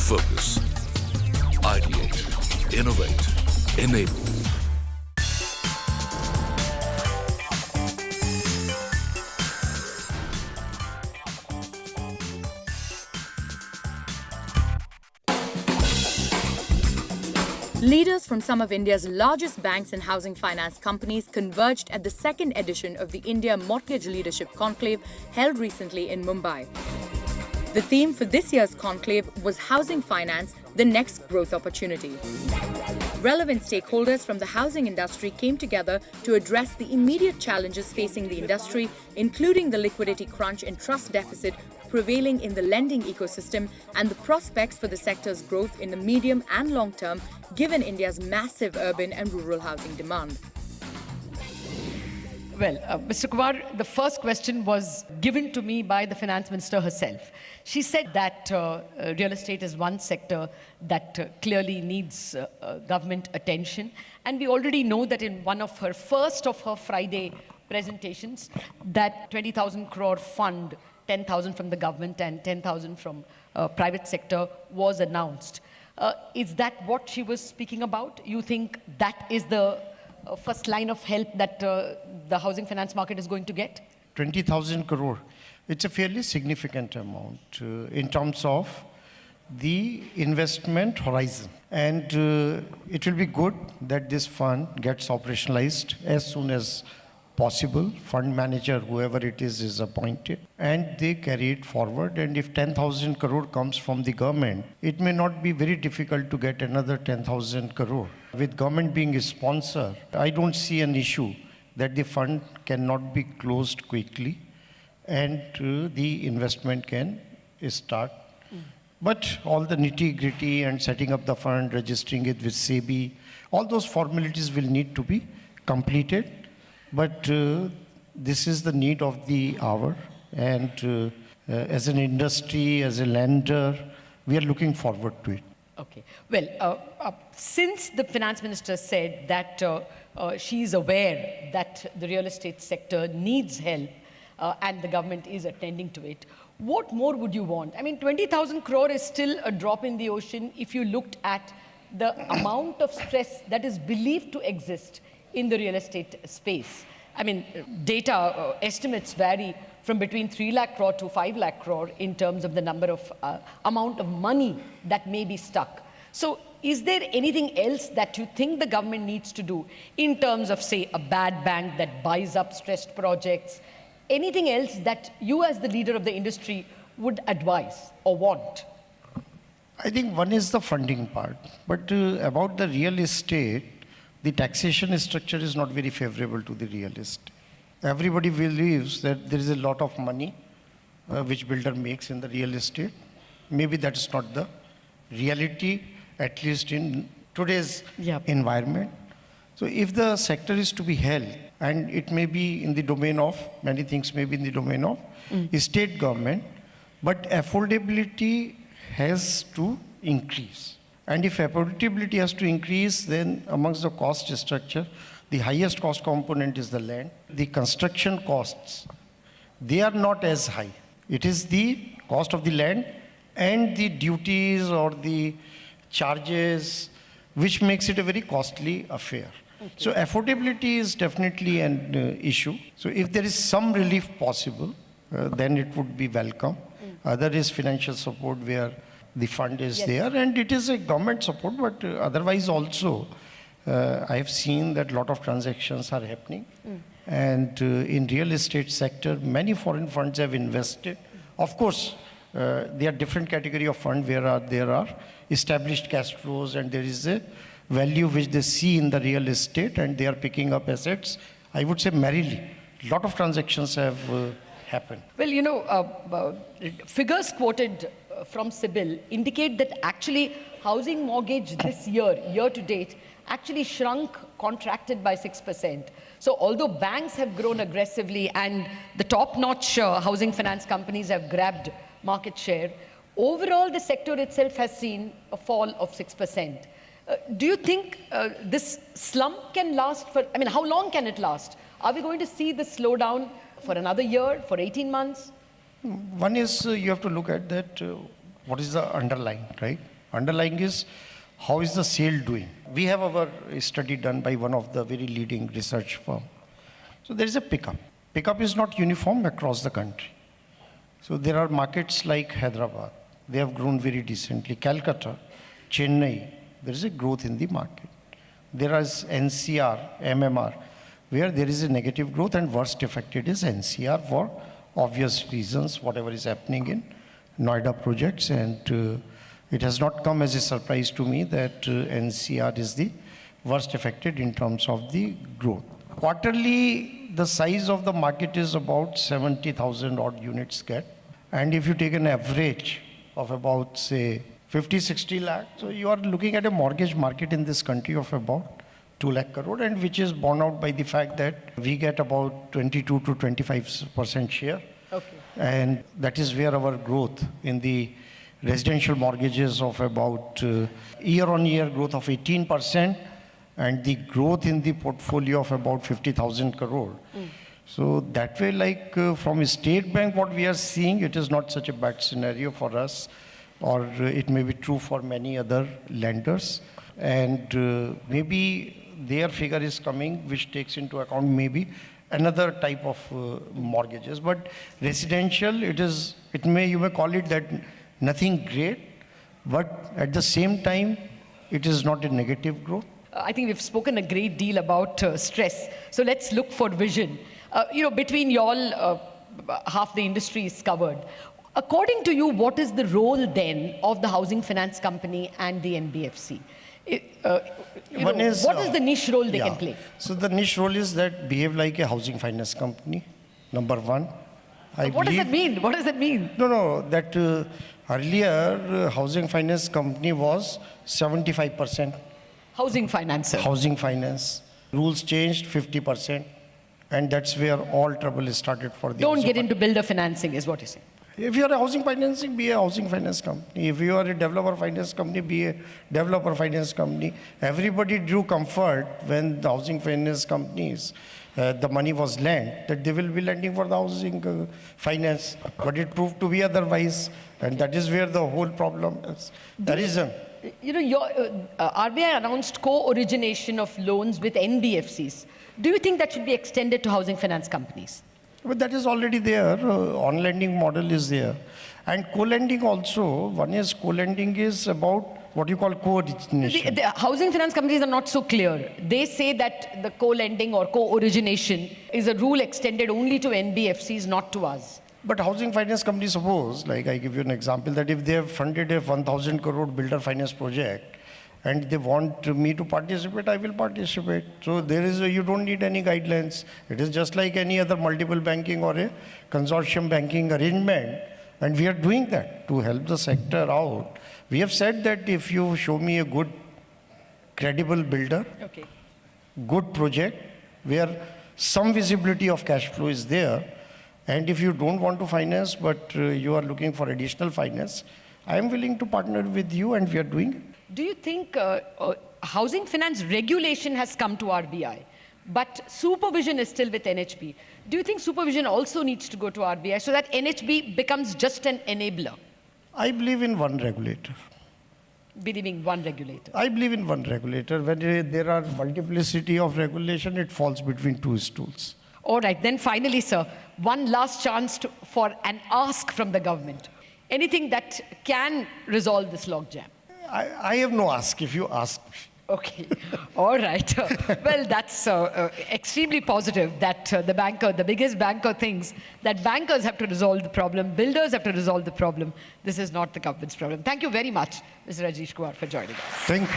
Focus. Ideate. Innovate. Enable. Leaders from some of India's largest banks and housing finance companies converged at the second edition of the India Mortgage Leadership Conclave held recently in Mumbai. The theme for this year's conclave was Housing Finance, the Next Growth Opportunity. Relevant stakeholders from the housing industry came together to address the immediate challenges facing the industry, including the liquidity crunch and trust deficit prevailing in the lending ecosystem and the prospects for the sector's growth in the medium and long term, given India's massive urban and rural housing demand. Well, Mr. Kumar, the first question was given to me by the Finance Minister herself. She said that real estate is one sector that clearly needs government attention. And we already know that in one of her first of her Friday presentations, that 20,000 crore fund, 10,000 from the government and 10,000 from private sector was announced. Is that what she was speaking about? You think that is the first line of help that the housing finance market is going to get? 20,000 crore. It's a fairly significant amount in terms of the investment horizon. And it will be good that this fund gets operationalized as soon as possible. Fund manager, whoever it is appointed, and they carry it forward. And if 10,000 crore comes from the government, it may not be very difficult to get another 10,000 crore. With government being a sponsor, I don't see an issue that the fund cannot be closed quickly and the investment can start. But all the nitty-gritty and setting up the fund, registering it with SEBI, all those formalities will need to be completed. But this is the need of the hour, and as an industry, as a lender, we are looking forward to it. Okay. Well, since the finance minister said that she is aware that the real estate sector needs help and the government is attending to it, what more would you want? I mean, 20,000 crore is still a drop in the ocean if you looked at the amount of stress that is believed to exist in the real estate space. I mean, data estimates vary from between 3 lakh crore to 5 lakh crore in terms of the number of amount of money that may be stuck. So is there anything else that you think the government needs to do in terms of, say, a bad bank that buys up stressed projects? Anything else that you as the leader of the industry would advise or want? I think one is the funding part. But about the real estate, the taxation structure is not very favorable to the real estate. Everybody believes that there is a lot of money which builder makes in the real estate. Maybe that is not the reality, at least in today's environment. So if the sector is to be held, and it may be in the domain of, many things may be in the domain of state government, but affordability has to increase. And if affordability has to increase, then amongst the cost structure, the highest cost component is the land. The construction costs, they are not as high. It is the cost of the land and the duties or the charges, which makes it a very costly affair. Okay. So affordability is definitely an issue. So if there is some relief possible, then it would be welcome. Other is financial support where the fund is there, and it is a government support, but otherwise also, I have seen that a lot of transactions are happening. And in real estate sector, many foreign funds have invested. Of course, there are different category of fund where there are established cash flows and there is a value which they see in the real estate and they are picking up assets. I would say merrily. A lot of transactions have happened. Well, you know, figures quoted from CIBIL indicate that actually housing mortgage this year to date, actually shrunk, contracted by 6%. So although banks have grown aggressively and the top-notch housing finance companies have grabbed market share, overall the sector itself has seen a fall of 6%. Do you think this slump can last for, I mean, how long can it last? Are we going to see this slowdown for another year, for 18 months? One is you have to look at that, what is the underlying, right? Underlying is how is the sale doing. We have our study done by one of the very leading research firm. So there is a pickup. Pickup is not uniform across the country. So there are markets like Hyderabad. They have grown very decently. Calcutta, Chennai, there is a growth in the market. There is NCR, MMR, where there is a negative growth, and worst affected is NCR for obvious reasons, whatever is happening in Noida projects. And it has not come as a surprise to me that NCR is the worst affected in terms of the growth. Quarterly, the size of the market is about 70,000 odd units get. And if you take an average of about, say, 50, 60 lakh, so you are looking at a mortgage market in this country of about 2 lakh crore, and which is borne out by the fact that we get about 22 to 25% share. Okay. And that is where our growth in the residential mortgages of about year-on-year growth of 18%, and the growth in the portfolio of about 50,000 crore. So that way, like from a state bank, what we are seeing, it is not such a bad scenario for us, or it may be true for many other lenders. And maybe their figure is coming, which takes into account maybe another type of mortgages. But residential, you may call it that nothing great, but at the same time, it is not a negative growth. I think we've spoken a great deal about stress. So let's look for vision. Between y'all, half the industry is covered. According to you, what is the role then of the housing finance company and the NBFC? What is the niche role they can play? So the niche role is that behave like a housing finance company, number one. What does that mean? What does that mean? No, that earlier housing finance company was 75%. Housing finance. Housing finance. Rules changed 50%. And that's where all trouble started for the... Don't get into builder financing is what you're saying. If you are a housing financing, be a housing finance company. If you are a developer finance company, be a developer finance company. Everybody drew comfort when the housing finance companies, the money was lent, that they will be lending for the housing finance. But it proved to be otherwise. And that is where the whole problem is. The reason. Your RBI announced co-origination of loans with NBFCs. Do you think that should be extended to housing finance companies? But that is already there. On-lending model is there. And co-lending also, one is co-lending is about what you call co-origination. The housing finance companies are not so clear. They say that the co-lending or co-origination is a rule extended only to NBFCs, not to us. But housing finance companies, suppose, like I give you an example, that if they have funded a 1,000 crore builder finance project and they want me to participate, I will participate. So you don't need any guidelines. It is just like any other multiple banking or a consortium banking arrangement. And we are doing that to help the sector out. We have said that if you show me a good, credible builder, good project, where some visibility of cash flow is there, and if you don't want to finance, but you are looking for additional finance, I am willing to partner with you, and we are doing it. Do you think housing finance regulation has come to RBI, but supervision is still with NHB? Do you think supervision also needs to go to RBI so that NHB becomes just an enabler? I believe in one regulator. Believing one regulator? I believe in one regulator. When there are multiplicity of regulation, it falls between two stools. All right, then finally, sir, one last chance for an ask from the government. Anything that can resolve this logjam? I have no ask if you ask. Okay, all right. Well, that's extremely positive that the biggest banker thinks that bankers have to resolve the problem, builders have to resolve the problem. This is not the government's problem. Thank you very much, Mr. Rajesh Kumar, for joining us. Thank you.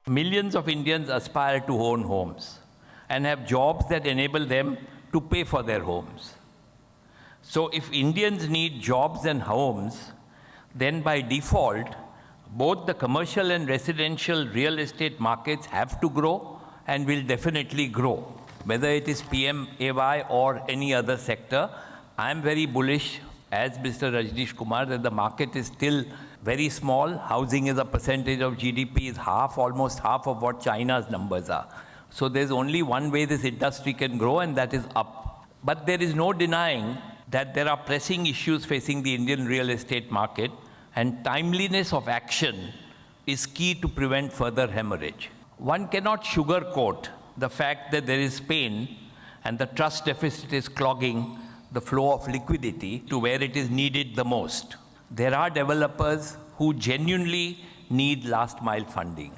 Millions of Indians aspire to own homes and have jobs that enable them to pay for their homes. So if Indians need jobs and homes, then by default, both the commercial and residential real estate markets have to grow and will definitely grow. whether it is PMAY or any other sector. I am very bullish, as Mr. Rajneesh Kumar, that the market is still very small. Housing as a percentage of GDP is almost half of what China's numbers are. So there's only one way this industry can grow, and that is up. But there is no denying that there are pressing issues facing the Indian real estate market, and timeliness of action is key to prevent further hemorrhage. One cannot sugarcoat the fact that there is pain and the trust deficit is clogging the flow of liquidity to where it is needed the most. There are developers who genuinely need last mile funding.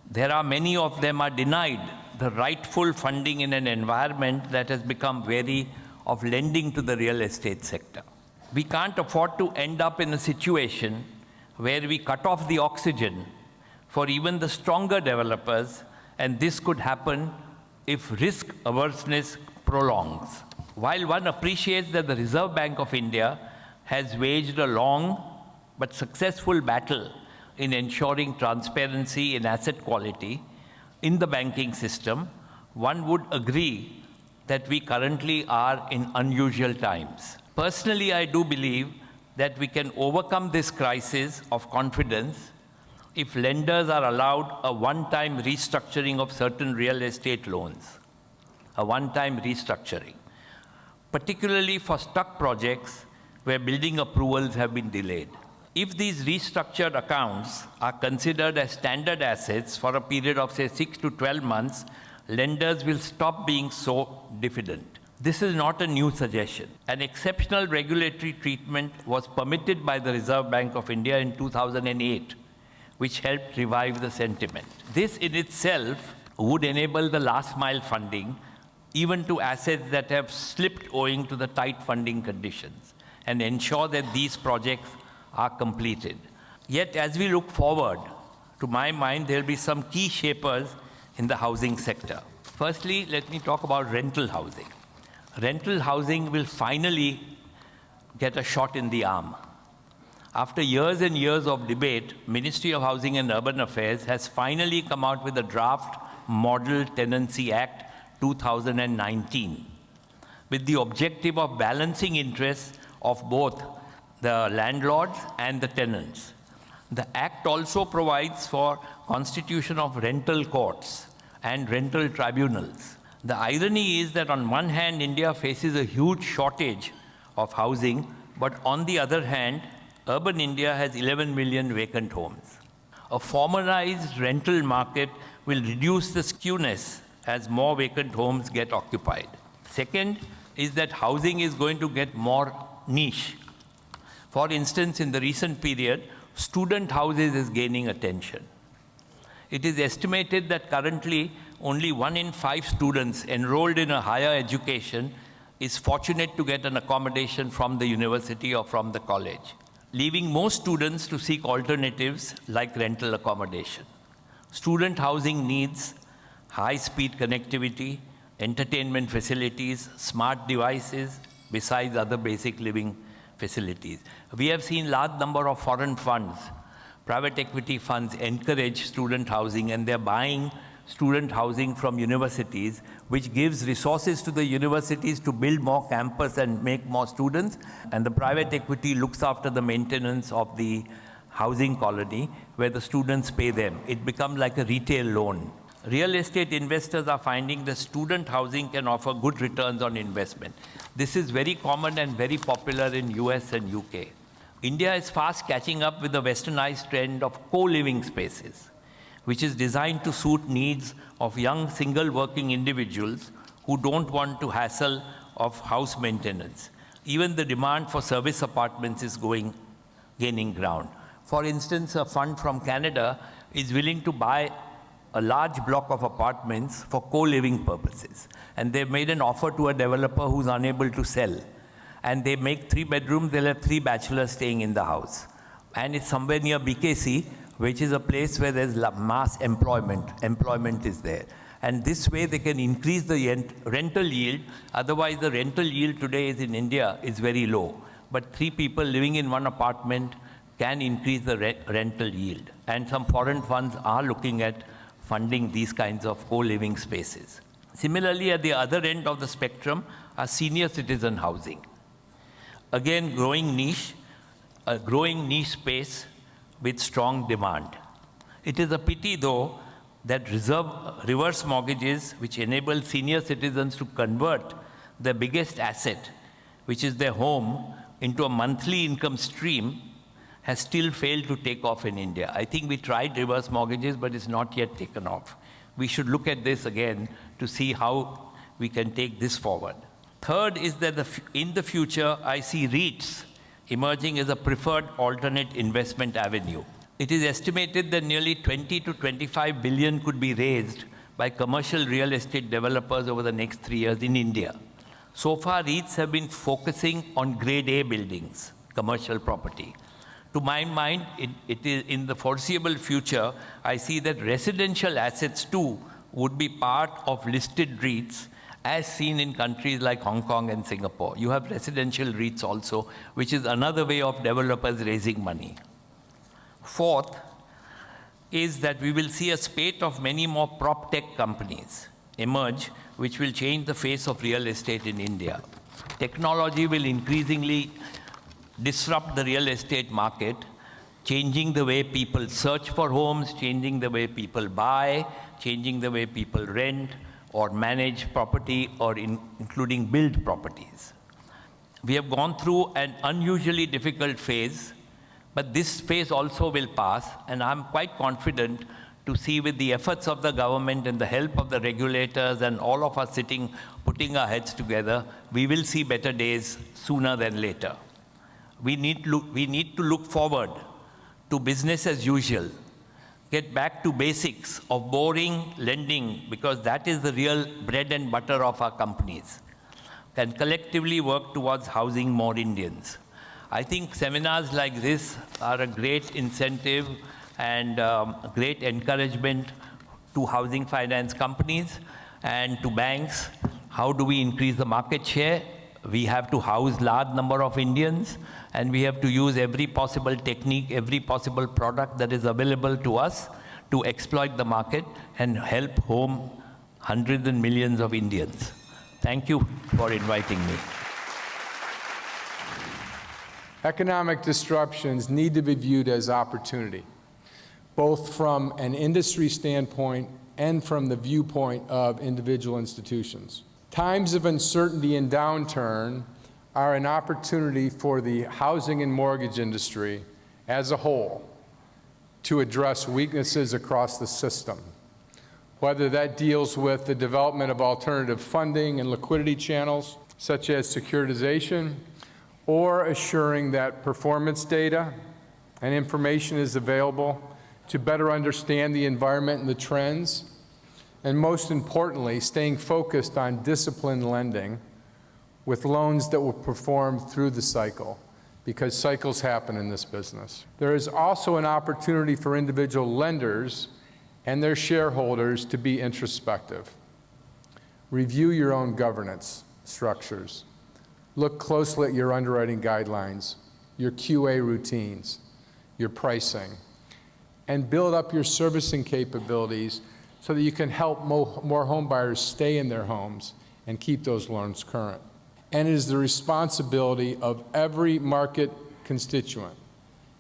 There are many of them are denied the rightful funding in an environment that has become wary of lending to the real estate sector. We can't afford to end up in a situation where we cut off the oxygen for even the stronger developers, and this could happen if risk averseness prolongs. While one appreciates that the Reserve Bank of India has waged a long but successful battle in ensuring transparency in asset quality in the banking system, one would agree that we currently are in unusual times. Personally, I do believe that we can overcome this crisis of confidence if lenders are allowed a one-time restructuring of certain real estate loans, a one-time restructuring, particularly for stuck projects where building approvals have been delayed. If these restructured accounts are considered as standard assets for a period of, say, 6 to 12 months, lenders will stop being so diffident. This is not a new suggestion. An exceptional regulatory treatment was permitted by the Reserve Bank of India in 2008, which helped revive the sentiment. This in itself would enable the last mile funding even to assets that have slipped owing to the tight funding conditions, and ensure that these projects are completed. Yet, as we look forward, to my mind, there will be some key shapers in the housing sector. Firstly, let me talk about rental housing. Rental housing will finally get a shot in the arm. After years and years of debate, Ministry of Housing and Urban Affairs has finally come out with a draft Model Tenancy Act 2019, with the objective of balancing interests of both the landlords and the tenants. The Act also provides for constitution of rental courts and rental tribunals. The irony is that on one hand, India faces a huge shortage of housing, but on the other hand, urban India has 11 million vacant homes. A formalized rental market will reduce the skewness as more vacant homes get occupied. Second is that housing is going to get more niche. For instance, in the recent period, student houses is gaining attention. It is estimated that currently only 1 in 5 students enrolled in a higher education is fortunate to get an accommodation from the university or from the college, leaving most students to seek alternatives like rental accommodation. Student housing needs high-speed connectivity, entertainment facilities, smart devices, besides other basic living facilities. We have seen large number of foreign funds, private equity funds encourage student housing, and they're buying student housing from universities, which gives resources to the universities to build more campus and make more students, and the private equity looks after the maintenance of the housing colony where the students pay them. It becomes like a retail loan. Real estate investors are finding that student housing can offer good returns on investment. This is very common and very popular in US and UK. India is fast catching up with the westernized trend of co-living spaces, which is designed to suit needs of young single working individuals who don't want to hassle of house maintenance. Even the demand for service apartments is gaining ground. For instance, a fund from Canada is willing to buy a large block of apartments for co-living purposes. And they've made an offer to a developer who's unable to sell. And they make 3 bedrooms, they'll have 3 bachelors staying in the house. And it's somewhere near BKC, which is a place where there's mass employment. Employment is there. And this way they can increase the rental yield. Otherwise, the rental yield today in India is very low. But 3 people living in one apartment can increase the rental yield. And some foreign funds are looking at funding these kinds of co-living spaces. Similarly, at the other end of the spectrum are senior citizen housing. Again, a growing niche space with strong demand. It is a pity, though, that reverse mortgages, which enable senior citizens to convert their biggest asset, which is their home, into a monthly income stream, has still failed to take off in India. I think we tried reverse mortgages, but it's not yet taken off. We should look at this again to see how we can take this forward. Third is that in the future, I see REITs emerging as a preferred alternate investment avenue. It is estimated that nearly 20 to 25 billion could be raised by commercial real estate developers over the next 3 years in India. So far, REITs have been focusing on grade A buildings, commercial property. To my mind, it is in the foreseeable future, I see that residential assets too would be part of listed REITs, as seen in countries like Hong Kong and Singapore. You have residential REITs also, which is another way of developers raising money. Fourth is that we will see a spate of many more prop tech companies emerge, which will change the face of real estate in India. Technology will increasingly disrupt the real estate market, changing the way people search for homes, changing the way people buy, changing the way people rent or manage property, or including build properties. We have gone through an unusually difficult phase, but this phase also will pass, and I'm quite confident to see, with the efforts of the government and the help of the regulators and all of us putting our heads together, we will see better days sooner than later. We need to look forward to business as usual, get back to basics of boring lending, because that is the real bread and butter of our companies, and collectively work towards housing more Indians. I think seminars like this are a great incentive and great encouragement to housing finance companies and to banks. How do we increase the market share? We have to house large number of Indians, and we have to use every possible technique, every possible product that is available to us to exploit the market and help home hundreds and millions of Indians. Thank you for inviting me. Economic disruptions need to be viewed as opportunity, both from an industry standpoint and from the viewpoint of individual institutions. Times of uncertainty and downturn are an opportunity for the housing and mortgage industry as a whole to address weaknesses across the system, whether that deals with the development of alternative funding and liquidity channels, such as securitization, or assuring that performance data and information is available to better understand the environment and the trends, and most importantly, staying focused on disciplined lending with loans that will perform through the cycle, because cycles happen in this business. There is also an opportunity for individual lenders and their shareholders to be introspective. Review your own governance structures. Look closely at your underwriting guidelines, your QA routines, your pricing, and build up your servicing capabilities so that you can help more home buyers stay in their homes and keep those loans current. And it is the responsibility of every market constituent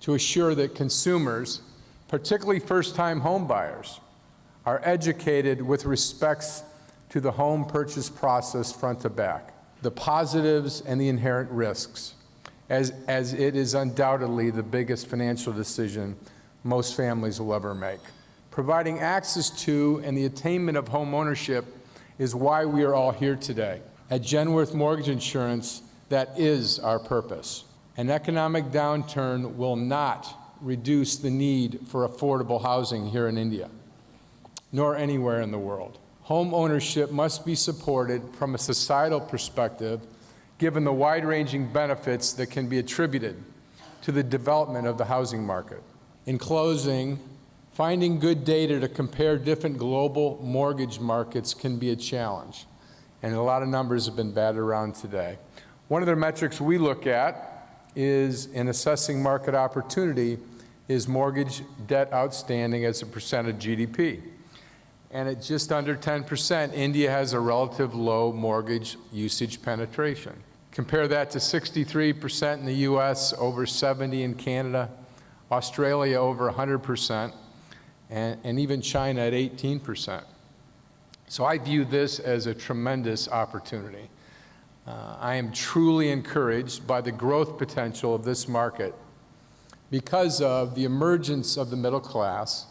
to assure that consumers, particularly first-time home buyers, are educated with respect to the home purchase process front to back, the positives and the inherent risks, as it is undoubtedly the biggest financial decision most families will ever make. Providing access to and the attainment of home ownership is why we are all here today. At Genworth Mortgage Insurance, that is our purpose. An economic downturn will not reduce the need for affordable housing here in India, nor anywhere in the world. Home ownership must be supported from a societal perspective, given the wide-ranging benefits that can be attributed to the development of the housing market. In closing, finding good data to compare different global mortgage markets can be a challenge, and a lot of numbers have been batted around today. One of the metrics we look at is, in assessing market opportunity, is mortgage debt outstanding as a percent of GDP. and at just under 10%, India has a relative low mortgage usage penetration. Compare that to 63% in the US, over 70% in Canada, Australia over 100%, and even China at 18%. So I view this as a tremendous opportunity. I am truly encouraged by the growth potential of this market because of the emergence of the middle class,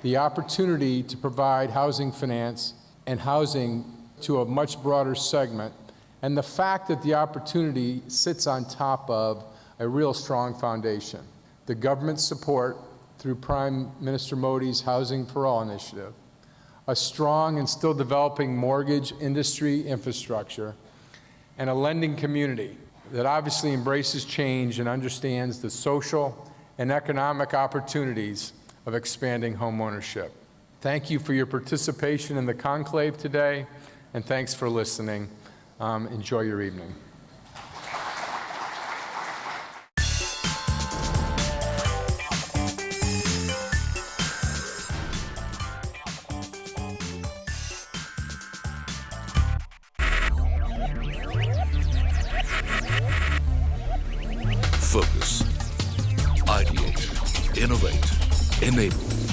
the opportunity to provide housing finance and housing to a much broader segment, and the fact that the opportunity sits on top of a real strong foundation. The government's support through Prime Minister Modi's Housing for All initiative, a strong and still developing mortgage industry infrastructure, and a lending community that obviously embraces change and understands the social and economic opportunities of expanding home ownership. Thank you for your participation in the conclave today, and thanks for listening. Enjoy your evening. Focus. Ideate. Innovate. Enable.